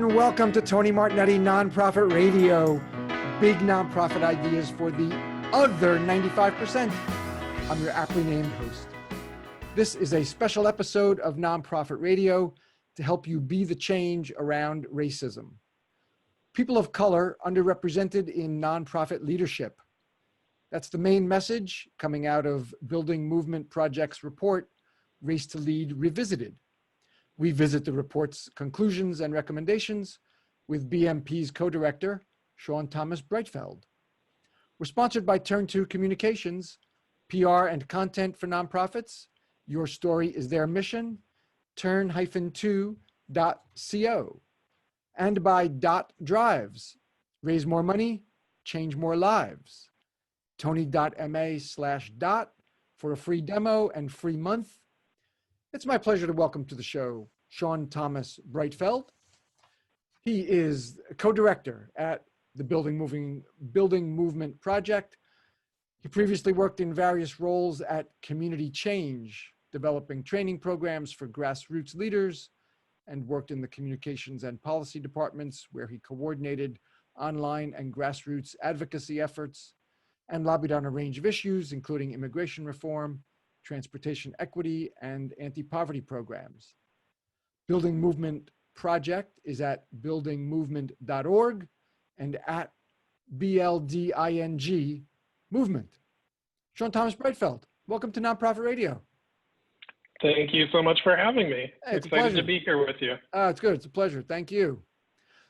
and welcome to Tony Martignetti Nonprofit Radio. Big nonprofit ideas for the other 95%. I'm your aptly named host. This is a special episode of Nonprofit Radio to help you be the change around racism. People of color underrepresented in nonprofit leadership. That's the main message coming out of Building Movement Project's report, Race to Lead Revisited. We visit the report's conclusions and recommendations with BMP's co-director, Thomas-Breitfeld. We're sponsored by Turn 2 Communications, PR and content for nonprofits. Your story is their mission, turn-2.co. And by Dot Drives, raise more money, change more lives. Tony.ma/dot for a free demo and free month. It's my pleasure to welcome to the show Thomas-Breitfeld. He is co-director at the Building Movement Project. He previously worked in various roles at Community Change, developing training programs for grassroots leaders, and worked in the communications and policy departments where he coordinated online and grassroots advocacy efforts and lobbied on a range of issues, including immigration reform, transportation equity, and anti-poverty programs. Building Movement Project is at buildingmovement.org and at BLDING Movement. Thomas-Breitfeld, welcome to Nonprofit Radio. Thank you so much for having me. Hey, Excited to be here with you. It's good. It's a pleasure. Thank you.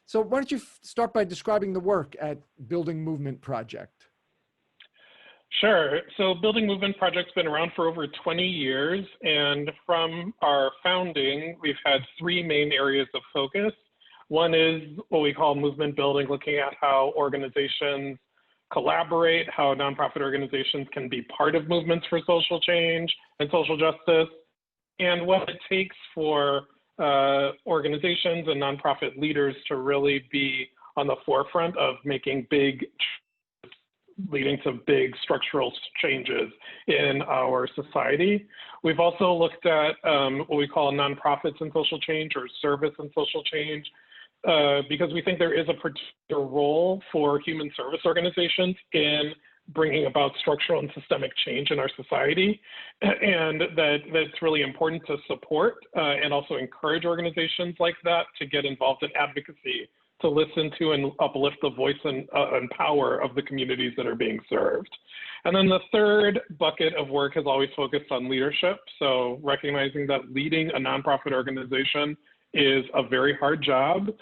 So why don't you start by describing the work at Building Movement Project? Sure. So Building Movement Project's been around for over 20 years, and from our founding, we've had three main areas of focus. One is what we call movement building, looking at how organizations collaborate, how nonprofit organizations can be part of movements for social change and social justice, and what it takes for organizations and nonprofit leaders to really be on the forefront of making leading to big structural changes in our society. We've also looked at what we call nonprofits and social change, or service and social change, because we think there is a particular role for human service organizations in bringing about structural and systemic change in our society, and that's really important to support and also encourage organizations like that to get involved in advocacy, to listen to and uplift the voice and power of the communities that are being served. And then the third bucket of work has always focused on leadership. So recognizing that leading a nonprofit organization is a very hard job.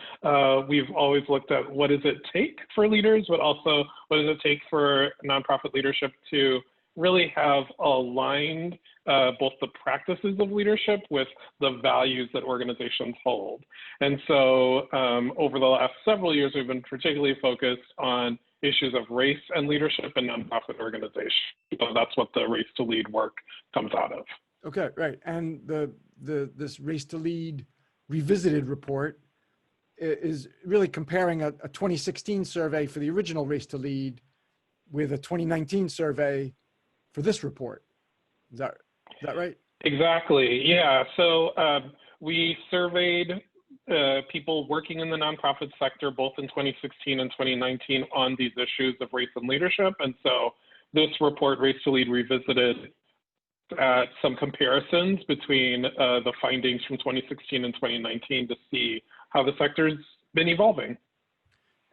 We've always looked at what does it take for leaders, but also what does it take for nonprofit leadership to really have aligned both the practices of leadership with the values that organizations hold. And so over the last several years, we've been particularly focused on issues of race and leadership in nonprofit organizations. So that's what the Race to Lead work comes out of. Okay, right. And this Race to Lead Revisited report is really comparing a 2016 survey for the original Race to Lead with a 2019 survey for this report. Is that right? Exactly, yeah. So we surveyed people working in the nonprofit sector, both in 2016 and 2019, on these issues of race and leadership. And so this report, Race to Lead Revisited, at some comparisons between the findings from 2016 and 2019 to see how the sector's been evolving.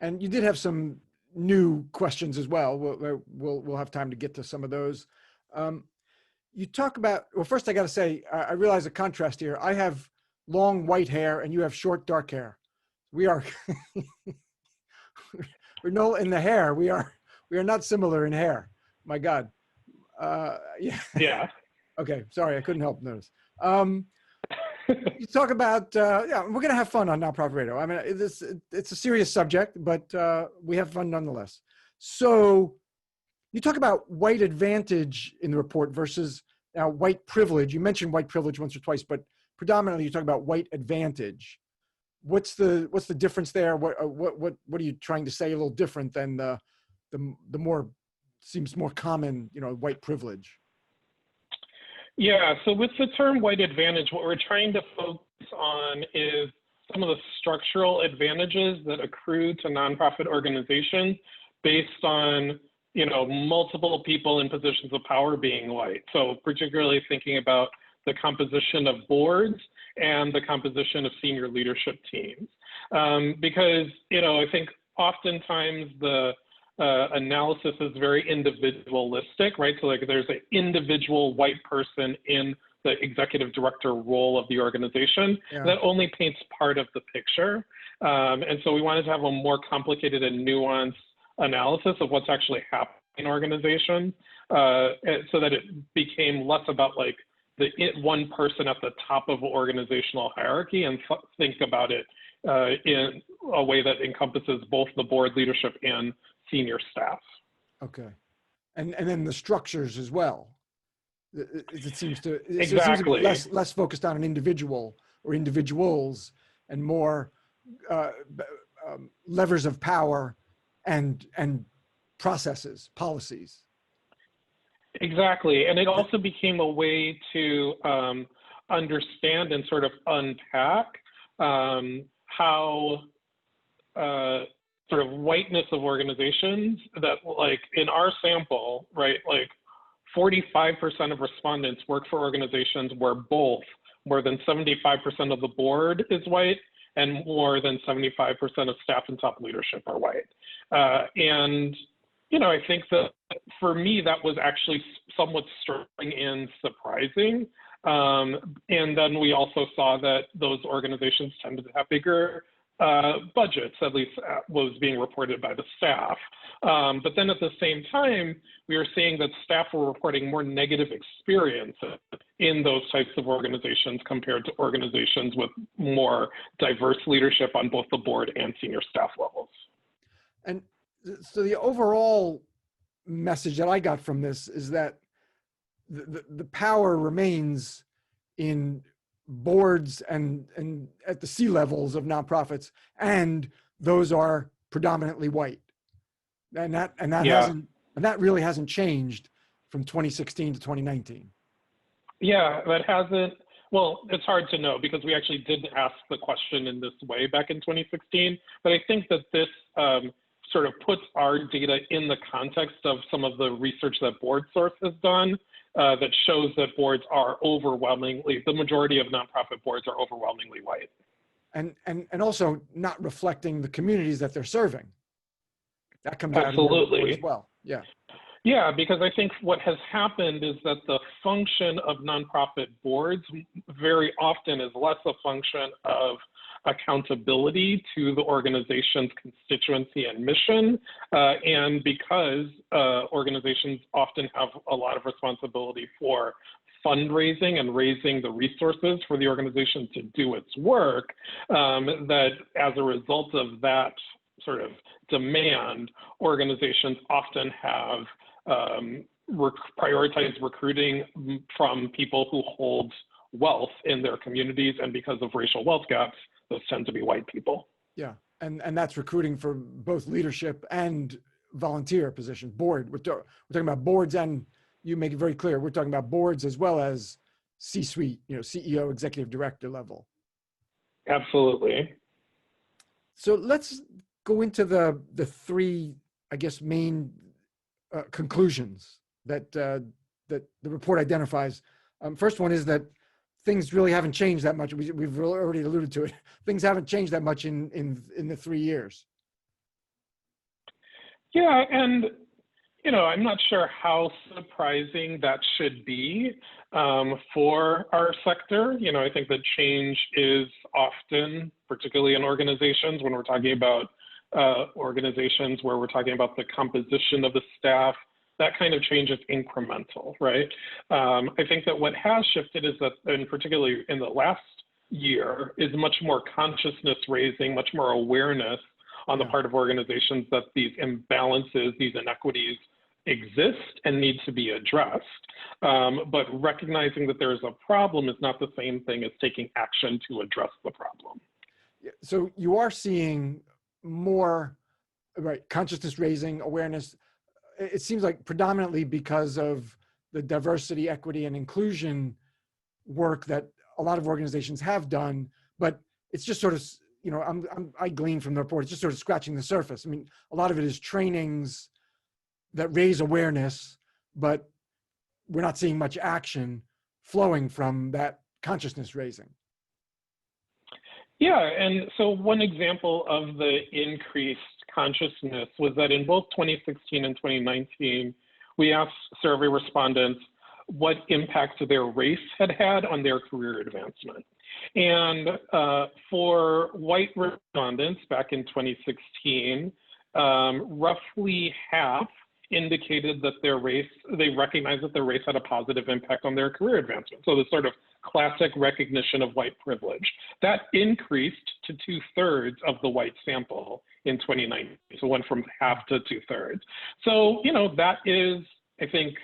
And you did have some new questions as well. We'll have time to get to some of those. You talk about, well, first I got to say, I realize a contrast here. I have long white hair and you have short dark hair. We are, we're no in the hair. We are not similar in hair. My God. Yeah. Okay. Sorry. I couldn't help notice. You talk about, yeah, we're going to have fun on Nonprofit Radio. I mean, it's a serious subject, but we have fun nonetheless. So you talk about white advantage in the report versus white privilege. You mentioned white privilege once or twice, but predominantly you talk about white advantage. What's the difference there? What are you trying to say a little different than the more, seems more common, white privilege? Yeah, so with the term white advantage, what we're trying to focus on is some of the structural advantages that accrue to nonprofit organizations based on, multiple people in positions of power being white. So particularly thinking about the composition of boards and the composition of senior leadership teams. Because, I think oftentimes the analysis is very individualistic, right? So like there's an individual white person in the executive director role of the organization that only paints part of the picture. And so we wanted to have a more complicated and nuanced analysis of what's actually happening in organizations, so that it became less about like one person at the top of an organizational hierarchy, and think about it in a way that encompasses both the board leadership and senior staff. Okay. And then the structures as well. It seems to, exactly. It seems to be less focused on an individual or individuals, and more levers of power and processes, policies. Exactly. And it also became a way to understand and sort of unpack how sort of whiteness of organizations that, like in our sample, right, like 45% of respondents work for organizations where both more than 75% of the board is white and more than 75% of staff and top leadership are white. And, I think that for me, that was actually somewhat stirring and surprising. And then we also saw that those organizations tended to have bigger budgets, at least was being reported by the staff. But then at the same time, we were seeing that staff were reporting more negative experiences in those types of organizations compared to organizations with more diverse leadership on both the board and senior staff levels. And so the overall message that I got from this is that the power remains in boards and at the C levels of nonprofits, and those are predominantly white, and that really hasn't changed from 2016 to 2019. Yeah, that hasn't. Well, it's hard to know because we actually did ask the question in this way back in 2016, but I think that this sort of puts our data in the context of some of the research that BoardSource has done, that shows that boards are overwhelmingly, the majority of nonprofit boards are overwhelmingly white. And also not reflecting the communities that they're serving. That comes Absolutely. out as well. Yeah. Yeah, because I think what has happened is that the function of nonprofit boards very often is less a function of accountability to the organization's constituency and mission, and because organizations often have a lot of responsibility for fundraising and raising the resources for the organization to do its work, that as a result of that sort of demand, organizations often have prioritized recruiting from people who hold wealth in their communities, and because of racial wealth gaps, those tend to be white people. Yeah, and that's recruiting for both leadership and volunteer positions. Board, we're talking about boards, and you make it very clear, we're talking about boards as well as C-suite, CEO, executive director level. Absolutely. So let's go into the three, I guess, main conclusions that the report identifies. First one is that things really haven't changed that much. We've already alluded to it. Things haven't changed that much in the 3 years. Yeah, and I'm not sure how surprising that should be for our sector. I think that change is often, particularly in organizations, when we're talking about organizations where we're talking about the composition of the staff, that kind of change is incremental, right? I think that what has shifted is that, and particularly in the last year, is much more consciousness raising, much more awareness on the part of organizations that these imbalances, these inequities exist and need to be addressed. But recognizing that there is a problem is not the same thing as taking action to address the problem. So you are seeing more, right, consciousness raising, awareness. It seems like predominantly because of the diversity, equity, and inclusion work that a lot of organizations have done, but it's just sort of I glean from the report, it's just sort of scratching the surface. I mean, a lot of it is trainings that raise awareness, but we're not seeing much action flowing from that consciousness raising. Yeah, and so one example of the increased consciousness was that in both 2016 and 2019, we asked survey respondents what impact their race had had on their career advancement. And for white respondents back in 2016, roughly half indicated that they recognized that their race had a positive impact on their career advancement. So the sort of classic recognition of white privilege. That increased to 2/3 of the white sample in 2019. So went from half to 2/3. So, that is, I think,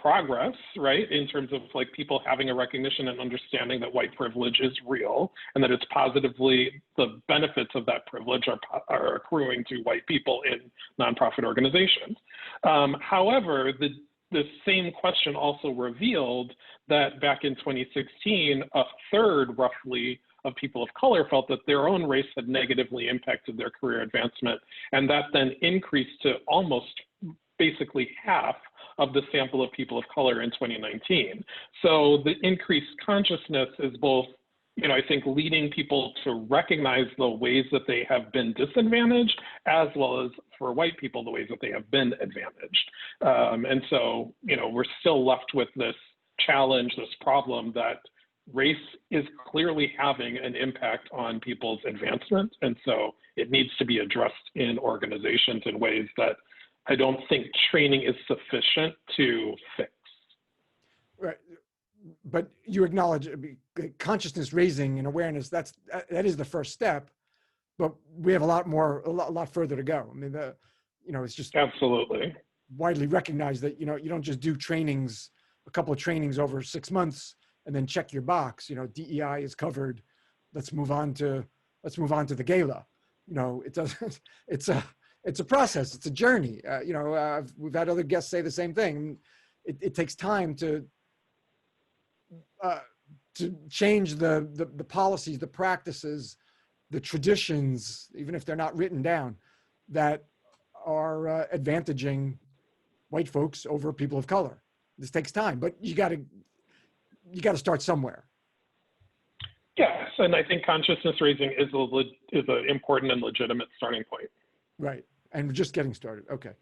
progress, right, in terms of like people having a recognition and understanding that white privilege is real and that it's positively, the benefits of that privilege are accruing to white people in nonprofit organizations. However, the same question also revealed that back in 2016, a third roughly of people of color felt that their own race had negatively impacted their career advancement, and that then increased to almost basically half of the sample of people of color in 2019. So the increased consciousness is both, I think, leading people to recognize the ways that they have been disadvantaged, as well as for white people, the ways that they have been advantaged. And so, we're still left with this challenge, this problem that race is clearly having an impact on people's advancement. And so it needs to be addressed in organizations in ways that I don't think training is sufficient to fix. Right. But you acknowledge consciousness raising and awareness, that is the first step, but we have a lot further to go. I mean, it's just absolutely widely recognized that, you don't just do trainings, a couple of trainings over 6 months and then check your box, DEI is covered. Let's move on to the gala. It's a process. It's a journey. We've had other guests say the same thing. It takes time to change the policies, the practices, the traditions, even if they're not written down, that are advantaging white folks over people of color. This takes time, but you got to start somewhere. Yes, and I think consciousness raising is an important and legitimate starting point. Right, and we're just getting started. Okay,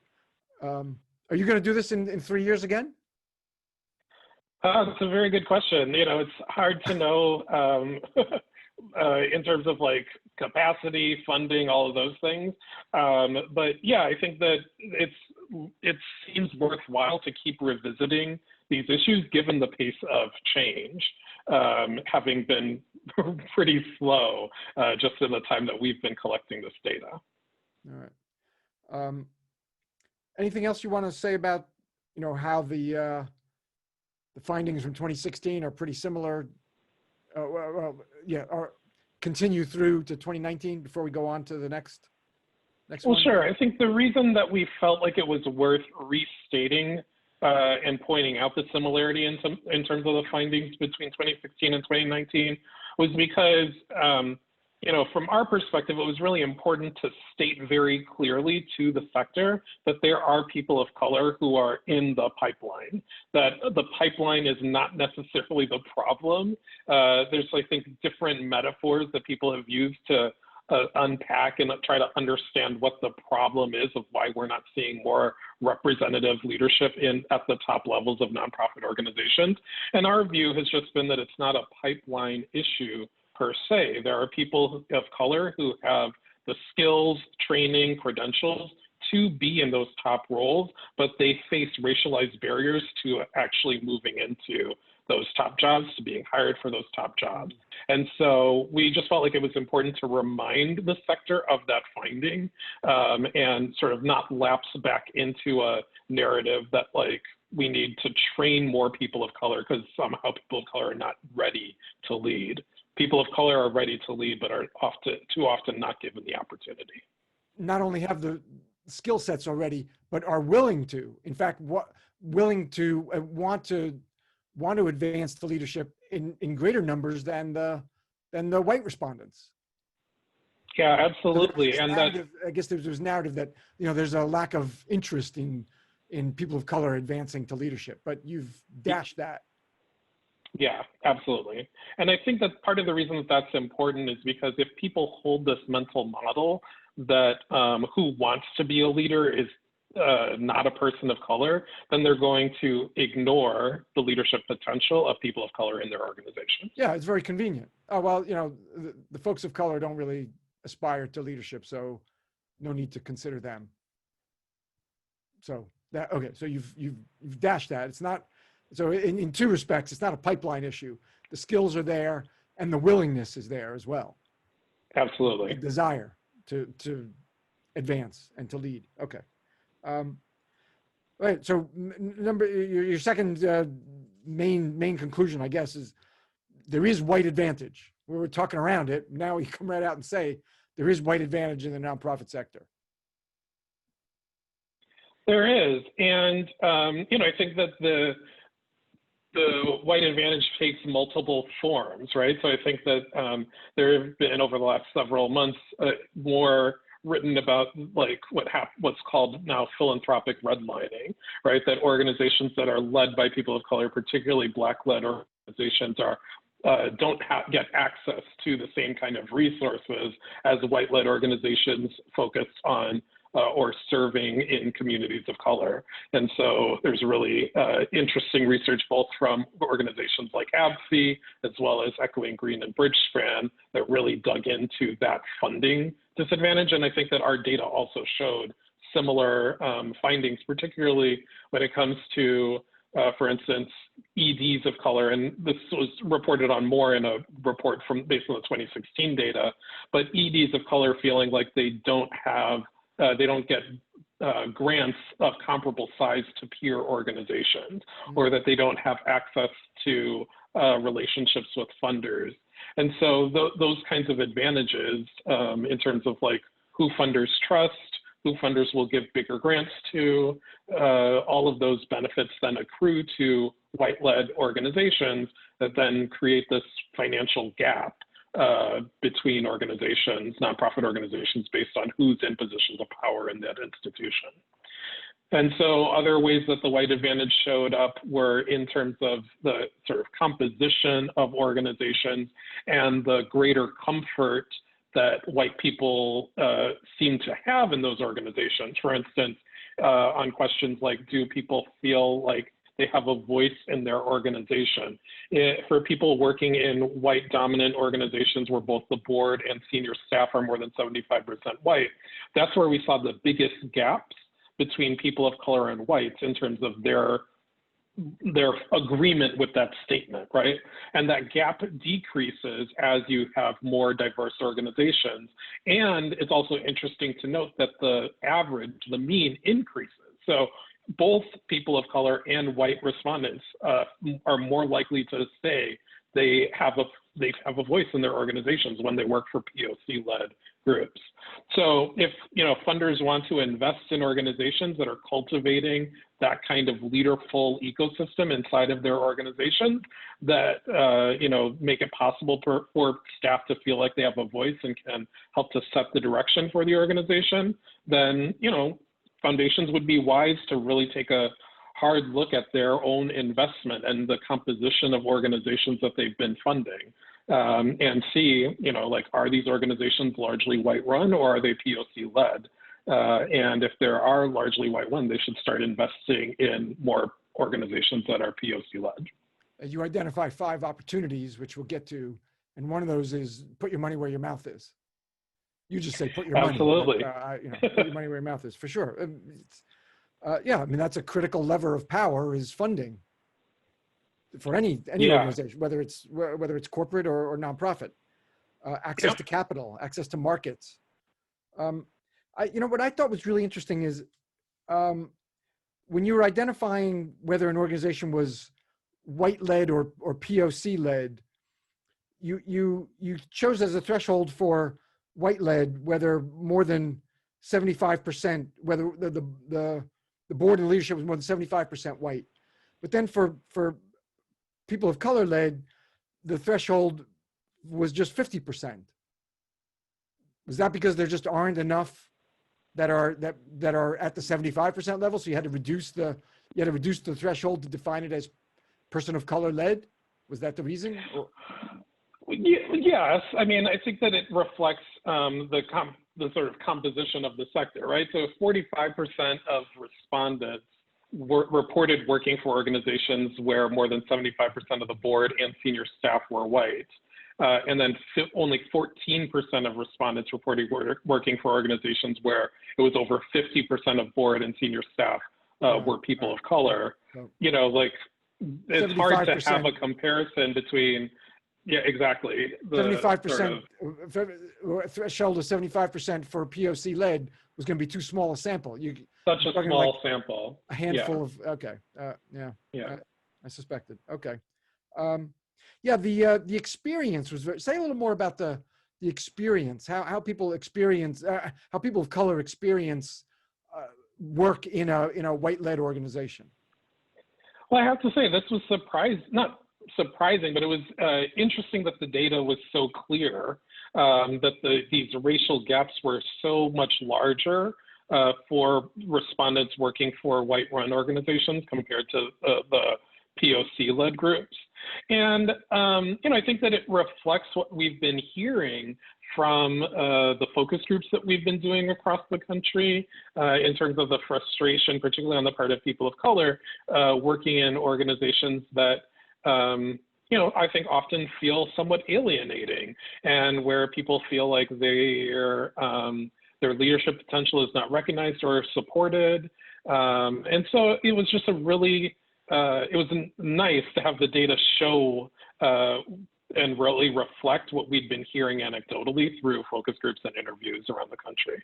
are you going to do this in 3 years again? That's a very good question. It's hard to know in terms of like capacity, funding, all of those things. But yeah, I think that it seems worthwhile to keep revisiting these issues given the pace of change, having been pretty slow just in the time that we've been collecting this data. All right. Anything else you want to say about, how the findings from 2016 are pretty similar, or continue through to 2019 before we go on to the next well, one? Sure. I think the reason that we felt like it was worth restating and pointing out the similarity in terms of the findings between 2016 and 2019 was because, from our perspective, it was really important to state very clearly to the sector that there are people of color who are in the pipeline, that the pipeline is not necessarily the problem. There's, I think, different metaphors that people have used to unpack and try to understand what the problem is of why we're not seeing more representative leadership at the top levels of nonprofit organizations. And our view has just been that it's not a pipeline issue per se. There are people of color who have the skills, training, credentials to be in those top roles, but they face racialized barriers to actually moving into those top jobs, to being hired for those top jobs. And so we just felt like it was important to remind the sector of that finding and sort of not lapse back into a narrative that like we need to train more people of color because somehow people of color are not ready to lead. People of color are ready to lead, but are too often not given the opportunity. Not only have the skill sets already, but are willing to, in fact, willing to want to advance the leadership in greater numbers than the white respondents. Yeah, So there was absolutely. this And that, narrative, I guess there was narrative that, there's a lack of interest in people of color advancing to leadership, but you've dashed that. yeah, absolutely. And I think that part of the reason that that's important is because if people hold this mental model that who wants to be a leader is not a person of color, then they're going to ignore the leadership potential of people of color in their organizations. Yeah, it's very convenient. Oh, well, the folks of color don't really aspire to leadership, so no need to consider them. So that, okay, so you've dashed that. It's not, so in two respects, it's not a pipeline issue. The skills are there and the willingness is there as well. Absolutely. The desire to advance and to lead. Okay. Right. So your second main conclusion, I guess, is there is white advantage. We were talking around it. Now you come right out and say there is white advantage in the nonprofit sector. There is, and I think that the white advantage takes multiple forms, right? So I think that there have been over the last several months more written about like what's called now philanthropic redlining, right? That organizations that are led by people of color, particularly Black-led organizations, don't get access to the same kind of resources as white-led organizations focused on or serving in communities of color. And so there's really interesting research both from organizations like ABFI as well as Echoing Green and Bridgespan that really dug into that funding disadvantage. And I think that our data also showed similar findings, particularly when it comes to, for instance, EDs of color, and this was reported on more in a report based on the 2016 data, but EDs of color feeling like they don't get grants of comparable size to peer organizations, or that they don't have access to relationships with funders. And so those kinds of advantages in terms of like who funders trust, who funders will give bigger grants to, all of those benefits then accrue to white-led organizations that then create this financial gap between organizations, nonprofit organizations, based on who's in positions of power in that institution. And so other ways that the white advantage showed up were in terms of the sort of composition of organizations and the greater comfort that white people seem to have in those organizations. For instance, on questions like, do people feel like they have a voice in their organization? For people working in white dominant organizations where both the board and senior staff are more than 75% white, that's where we saw the biggest gaps between people of color and whites in terms of their agreement with that statement, right? And that gap decreases as you have more diverse organizations. And it's also interesting to note that the average, the mean increases. So both people of color and white respondents are more likely to say they have a voice in their organizations when they work for POC-led groups. So if funders want to invest in organizations that are cultivating that kind of leaderful ecosystem inside of their organizations that make it possible for staff to feel like they have a voice and can help to set the direction for the organization, then foundations would be wise to really take a hard look at their own investment and the composition of organizations that they've been funding, and see, are these organizations largely white run or are they POC led? And if there are largely white run, they should start investing in more organizations that are POC led. You identify 5 opportunities, which we'll get to, and one of those is put your money where your mouth is. You just say put your money. Absolutely. Put your money where your mouth is, for sure. Yeah, I mean, that's a critical lever of power, is funding for any organization, whether it's corporate or nonprofit. Access to capital, access to markets. What I thought was really interesting is when you were identifying whether an organization was white-led or POC-led, you chose as a threshold for white-led whether more than 75%, whether the board and leadership was more than 75% white. But then for people of color led, the threshold was just 50%. Was that because there just aren't enough that are at the 75% level? So you had to reduce the threshold to define it as person of color led? Was that the reason? Or? Yes. I mean, I think that it reflects the sort of composition of the sector, right? So 45% of respondents reported working for organizations where more than 75% of the board and senior staff were white. And then only 14% of respondents reported working for organizations where it was over 50% of board and senior staff were people of color. You know, like, it's hard to have a comparison between, yeah, exactly. 75% threshold of 75% for POC led was going to be too small a sample. Such a small sample. A handful of, okay. I suspected. Okay. The experience was say a little more about the experience, how people experience, how people of color experience work in a white-led organization. Well, I have to say this was not surprising, but it was interesting that the data was so clear, that these racial gaps were so much larger for respondents working for white-run organizations compared to the POC-led groups. And, I think that it reflects what we've been hearing from the focus groups that we've been doing across the country in terms of the frustration, particularly on the part of people of color, working in organizations that, I think often feel somewhat alienating, and where people feel like their leadership potential is not recognized or supported. And so it was just it was nice to have the data show and really reflect what we'd been hearing anecdotally through focus groups and interviews around the country.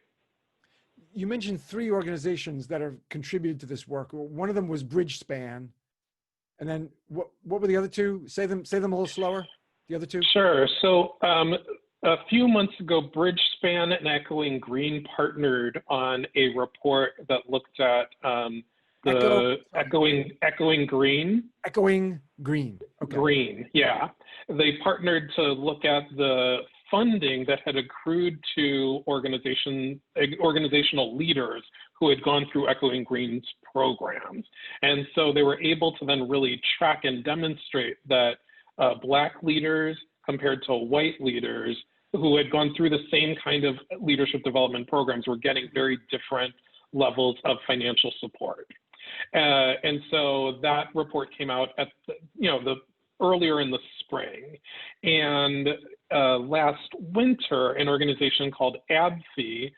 You mentioned 3 organizations that have contributed to this work. One of them was Bridgespan. And then what were the other 2? Say them a little slower, the other 2. Sure. So a few months ago, Bridgespan and Echoing Green partnered on a report that looked at Echoing Green. Echoing Green. Okay. Green, yeah. They partnered to look at the funding that had accrued to organizational leaders who had gone through Echoing Green's programs. And so they were able to then really track and demonstrate that Black leaders compared to white leaders who had gone through the same kind of leadership development programs were getting very different levels of financial support. And so that report came out at earlier in the spring. And last winter, an organization called ABFI,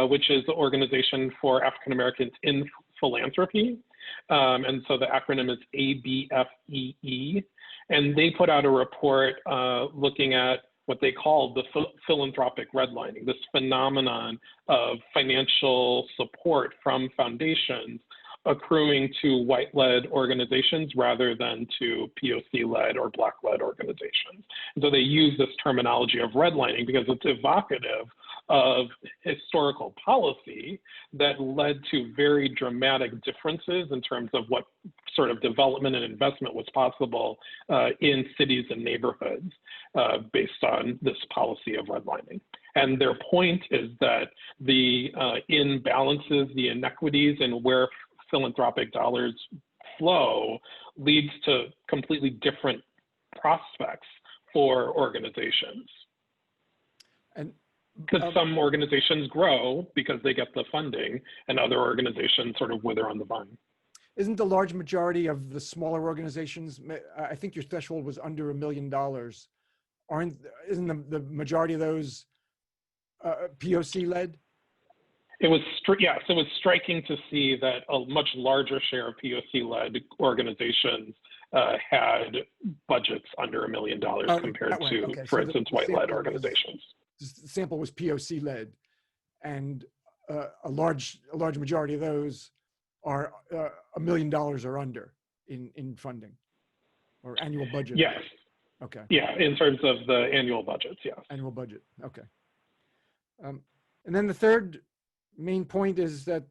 which is the Organization for African Americans in Philanthropy, and so the acronym is ABFEE, and they put out a report looking at what they called the philanthropic redlining, this phenomenon of financial support from foundations accruing to white-led organizations rather than to POC-led or Black-led organizations. And so they use this terminology of redlining because it's evocative of historical policy that led to very dramatic differences in terms of what sort of development and investment was possible in cities and neighborhoods based on this policy of redlining. And their point is that the imbalances, the inequities in where philanthropic dollars flow leads to completely different prospects for organizations. And because some organizations grow because they get the funding, and other organizations sort of wither on the vine. Isn't the large majority of the smaller organizations, I think your threshold was under $1 million, isn't the majority of those POC led? It was striking to see that a much larger share of POC-led organizations had budgets under $1 million compared to, for instance, white-led organizations. The sample was POC-led, and a large majority of those are $1 million or under in funding or annual budget. Yes. Okay. Yeah, in terms of the annual budgets, yes. Annual budget. Okay. And then the third main point is that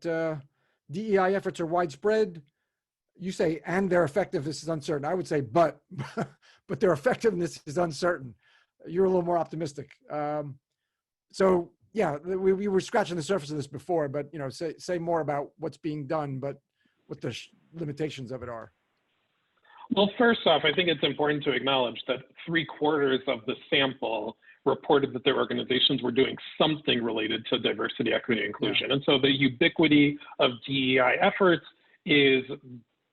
DEI efforts are widespread. You say, and their effectiveness is uncertain. I would say, but their effectiveness is uncertain. You're a little more optimistic. So yeah, we were scratching the surface of this before, but say more about what's being done, but what the limitations of it are. Well, first off, I think it's important to acknowledge that 3/4 of the sample reported that their organizations were doing something related to diversity, equity, and inclusion. Yeah. And so the ubiquity of DEI efforts is,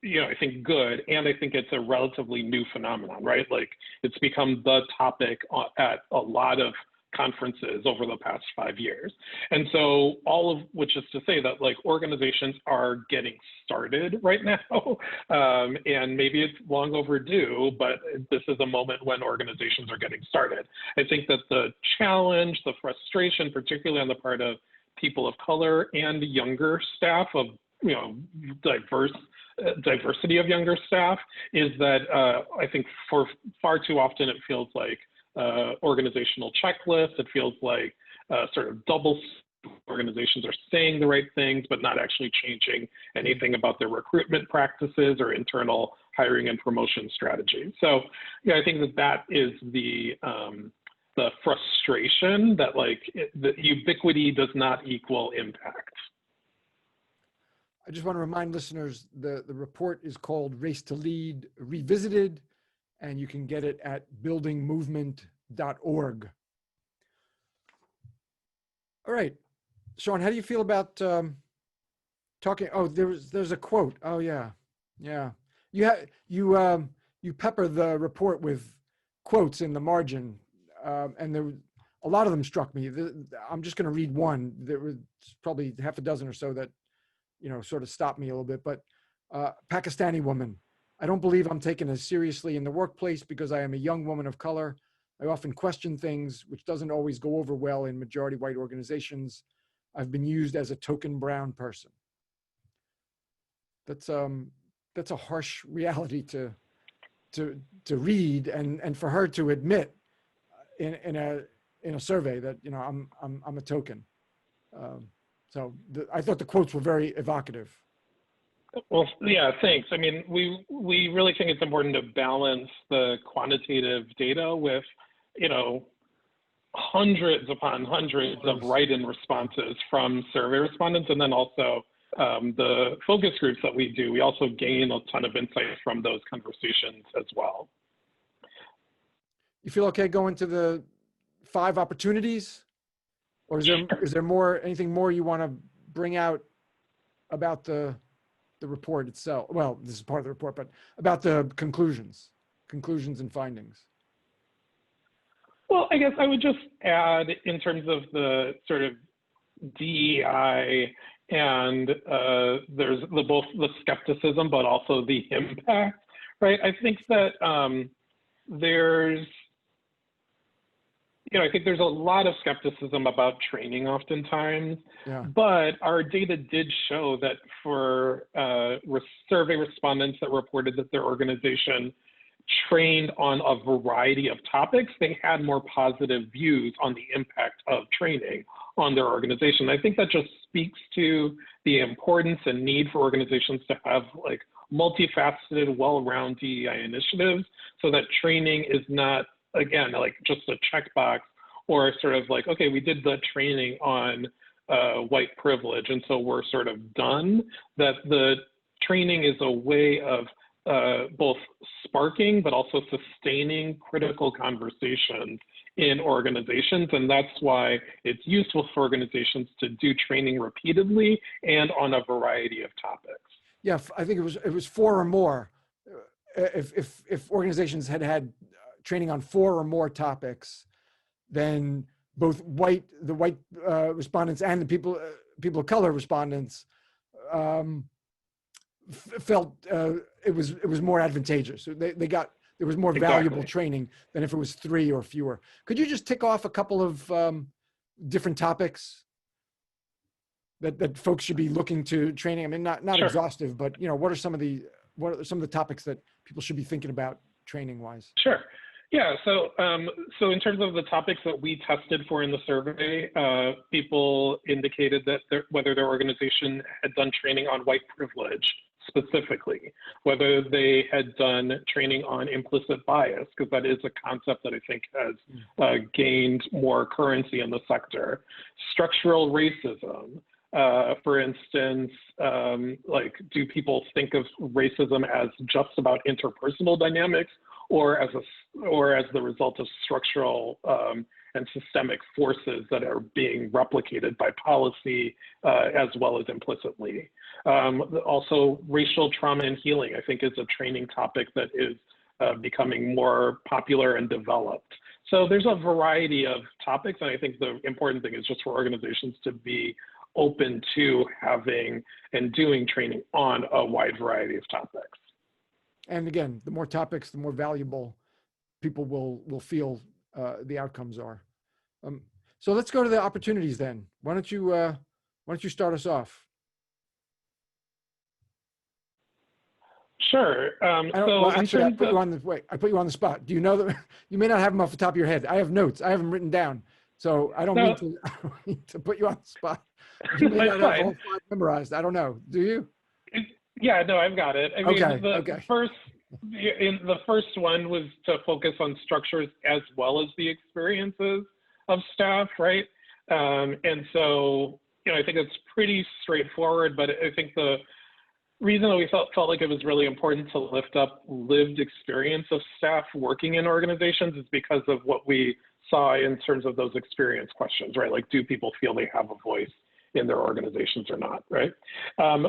I think good. And I think it's a relatively new phenomenon, right? Like it's become the topic at a lot of conferences over the past 5 years. And so all of which is to say that like organizations are getting started right now. And maybe it's long overdue, but this is a moment when organizations are getting started. I think that the challenge, the frustration, particularly on the part of people of color and younger staff of, diversity of younger staff is that I think for far too often it feels like organizational checklist. It feels like sort of double organizations are saying the right things, but not actually changing anything about their recruitment practices or internal hiring and promotion strategies. So, I think that is the frustration that like the ubiquity does not equal impact. I just want to remind listeners the report is called Race to Lead Revisited, and you can get it at buildingmovement.org. All right, Sean, how do you feel about talking? Oh, there's a quote. Oh yeah. You pepper the report with quotes in the margin, and a lot of them struck me. I'm just going to read one. There was probably half a dozen or so that sort of stopped me a little bit. But Pakistani woman. I don't believe I'm taken as seriously in the workplace because I am a young woman of color. I often question things, which doesn't always go over well in majority white organizations. I've been used as a token brown person. That's a harsh reality to read, and for her to admit in a survey that I'm a token. So I thought the quotes were very evocative. Well, yeah, thanks. I mean, we really think it's important to balance the quantitative data with, hundreds upon hundreds of write-in responses from survey respondents, and then also the focus groups that we do. We also gain a ton of insights from those conversations as well. You feel okay going to the 5 opportunities, or is there anything more you want to bring out about the report itself? Well, this is part of the report, but about the conclusions and findings. Well, I guess I would just add in terms of the sort of DEI and there's both the skepticism, but also the impact, right? I think that I think there's a lot of skepticism about training oftentimes, but our data did show that for survey respondents that reported that their organization trained on a variety of topics, they had more positive views on the impact of training on their organization. I think that just speaks to the importance and need for organizations to have like multifaceted, well-rounded DEI initiatives so that training is not, again, like just a checkbox or sort of like, okay, we did the training on white privilege, and so we're sort of done. That the training is a way of both sparking, but also sustaining critical conversations in organizations. And that's why it's useful for organizations to do training repeatedly and on a variety of topics. Yeah, I think it was 4 or more. If organizations had training on 4 or more topics, then both the white respondents and the people of color respondents felt it was more advantageous. There was more valuable training than if it was 3 or fewer. Could you just tick off a couple of different topics that folks should be looking to training? I mean, not Sure. exhaustive, but what are some of the topics that people should be thinking about training wise? Sure. Yeah, so in terms of the topics that we tested for in the survey, people indicated that whether their organization had done training on white privilege specifically, whether they had done training on implicit bias, because that is a concept that I think has gained more currency in the sector, structural racism. For instance, like, do people think of racism as just about interpersonal dynamics, or as the result of structural and systemic forces that are being replicated by policy as well as implicitly. Also, racial trauma and healing, I think, is a training topic that is becoming more popular and developed. So there's a variety of topics, and I think the important thing is just for organizations to be open to having and doing training on a wide variety of topics. And again, the more topics, the more valuable people will feel the outcomes are. So let's go to the opportunities then. Why don't you start us off? Sure. I put you on the spot. Do you know that you may not have them off the top of your head? I have notes. I have them written down. So I don't mean to put you on the spot. You may not have all five memorized. I don't know. Do you? Yeah, no, I've got it. I mean, okay. The first one was to focus on structures as well as the experiences of staff, right? And so, I think it's pretty straightforward, but I think the reason that we felt like it was really important to lift up lived experience of staff working in organizations is because of what we saw in terms of those experience questions, right? Like, do people feel they have a voice in their organizations or not, right?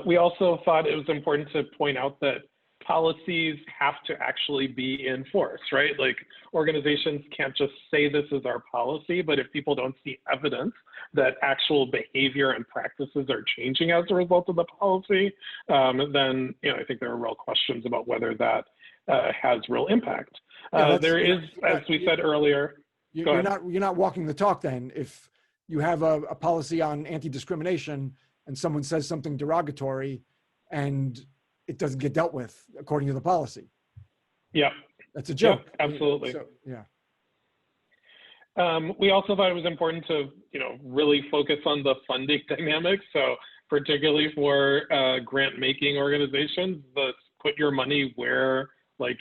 We also thought it was important to point out that policies have to actually be enforced, right? Like, organizations can't just say this is our policy, but if people don't see evidence that actual behavior and practices are changing as a result of the policy, then I think there are real questions about whether that has real impact. There is, as we said earlier, you're not walking the talk then. If you have a policy on anti-discrimination and someone says something derogatory and it doesn't get dealt with according to the policy. Yeah. That's a joke. Yeah, absolutely. So, yeah. We also thought it was important to, really focus on the funding dynamics. So particularly for grant-making organizations, put your money where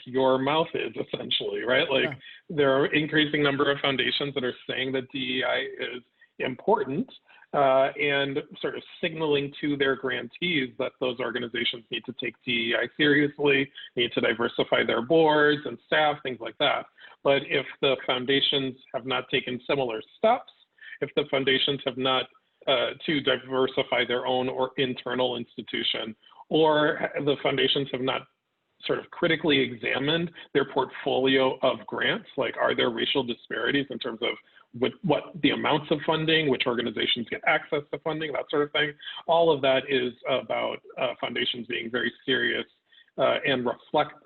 your mouth is, essentially, right? There are increasing number of foundations that are saying that DEI is important and sort of signaling to their grantees that those organizations need to take DEI seriously, need to diversify their boards and staff, things like that. But if the foundations have not taken similar steps, if the foundations have not to diversify their own or internal institution, or the foundations have not sort of critically examined their portfolio of grants, like, are there racial disparities in terms of what the amounts of funding, which organizations get access to funding, that sort of thing. All of that is about foundations being very serious and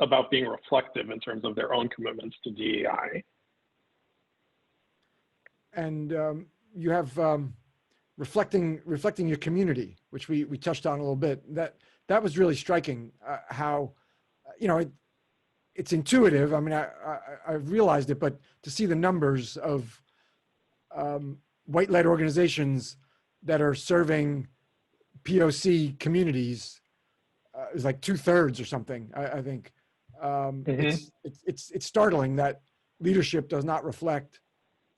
about being reflective in terms of their own commitments to DEI. And you have reflecting your community, which we touched on a little bit. That was really striking. How it's intuitive. I mean, I realized it, but to see the numbers of white-led organizations that are serving POC communities is like 2/3 or something. I think it's startling that leadership does not reflect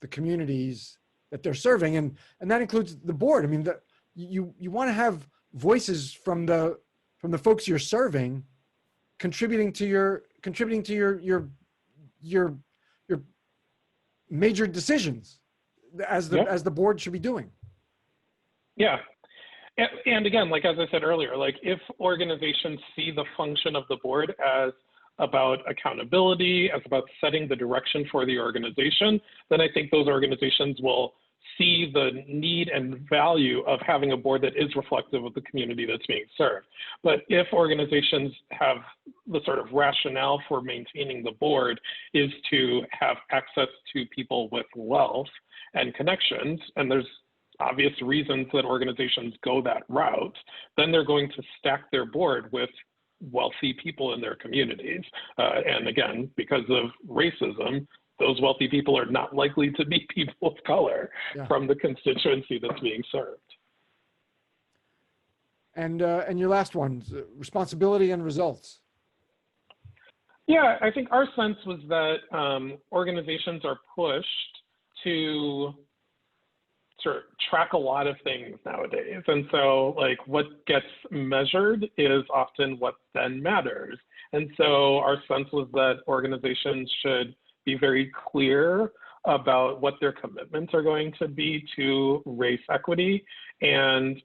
the communities that they're serving, and that includes the board. I mean, you want to have voices from the folks you're serving, contributing to your major decisions, as the board should be doing. Yeah. And again, as I said earlier, if organizations see the function of the board as about accountability, as about setting the direction for the organization, then I think those organizations will see the need and value of having a board that is reflective of the community that's being served. But if organizations have the sort of rationale for maintaining the board is to have access to people with wealth and connections, and there's obvious reasons that organizations go that route, then they're going to stack their board with wealthy people in their communities. And again, because of racism, those wealthy people are not likely to be people of color from the constituency that's being served. And your last one, responsibility and results. Yeah, I think our sense was that organizations are pushed to sort of track a lot of things nowadays. And so like what gets measured is often what then matters. And so our sense was that organizations should be very clear about what their commitments are going to be to race equity and,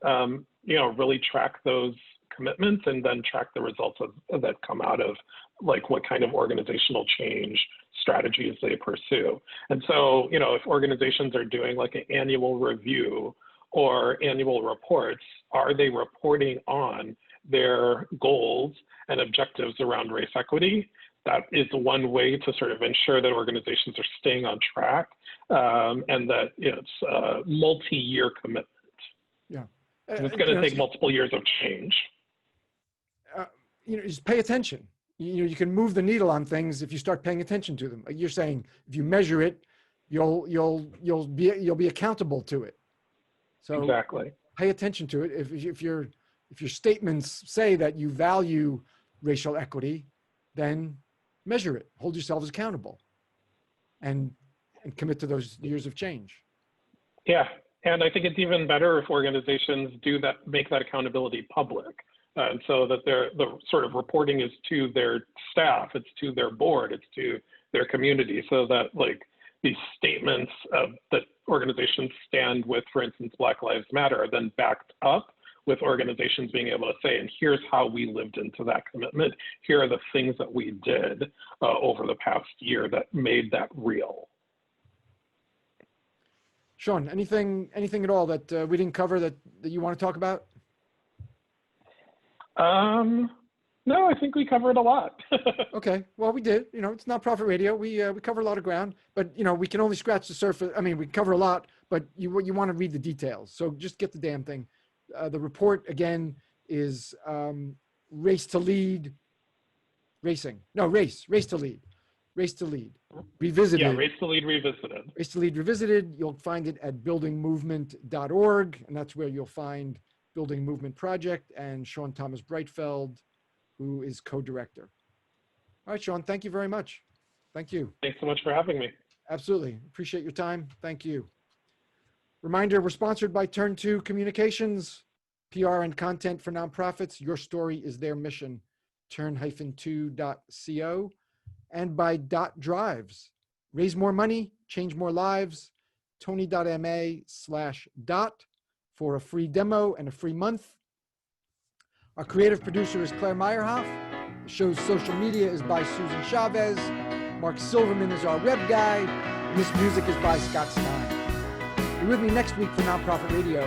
really track those commitments and then track the results that come out of like what kind of organizational change strategies they pursue. And so, if organizations are doing like an annual review or annual reports, are they reporting on their goals and objectives around race equity? That is one way to sort of ensure that organizations are staying on track and that it's a multi-year commitment. Yeah. It's going to take multiple years of change. Just pay attention. You can move the needle on things if you start paying attention to them. Like you're saying, if you measure it, you'll be accountable to it. So exactly. Pay attention to it. If your statements say that you value racial equity, then measure it. Hold yourselves accountable, and commit to those years of change. Yeah, and I think it's even better if organizations do that, make that accountability public. And so that the sort of reporting is to their staff, it's to their board, it's to their community, so that like these statements that organizations stand with, for instance, Black Lives Matter, are then backed up with organizations being able to say, and here's how we lived into that commitment. Here are the things that we did over the past year that made that real. Sean, anything at all that we didn't cover that you want to talk about? No, I think we covered a lot. Okay, well, we did. It's nonprofit radio. We cover a lot of ground, but we can only scratch the surface. I mean, we cover a lot, but you want to read the details. So just get the damn thing. The report again is race to lead, revisited. Yeah, Race to Lead Revisited. Race to Lead Revisited. You'll find it at buildingmovement.org, and that's where you'll find Building Movement Project and Sean Thomas-Breitfeld, who is co-director. All right, Sean, thank you very much. Thank you. Thanks so much for having me. Absolutely. Appreciate your time. Thank you. Reminder, we're sponsored by Turn 2 Communications, PR and content for nonprofits. Your story is their mission. Turn-2.co, and by Dot Drives. Raise more money, change more lives. Tony.ma/dot for a free demo and a free month. Our creative producer is Claire Meyerhoff. The show's social media is by Susan Chavez. Mark Silverman is our web guy. And this music is by Scott Stein. Be with me next week for Nonprofit Radio.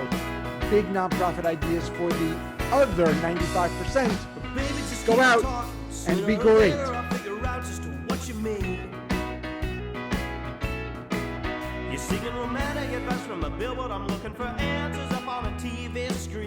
Big nonprofit ideas for the other 95%. Go out and be great. You're singing romantic advice from a billboard. I'm looking for answers up on a TV screen.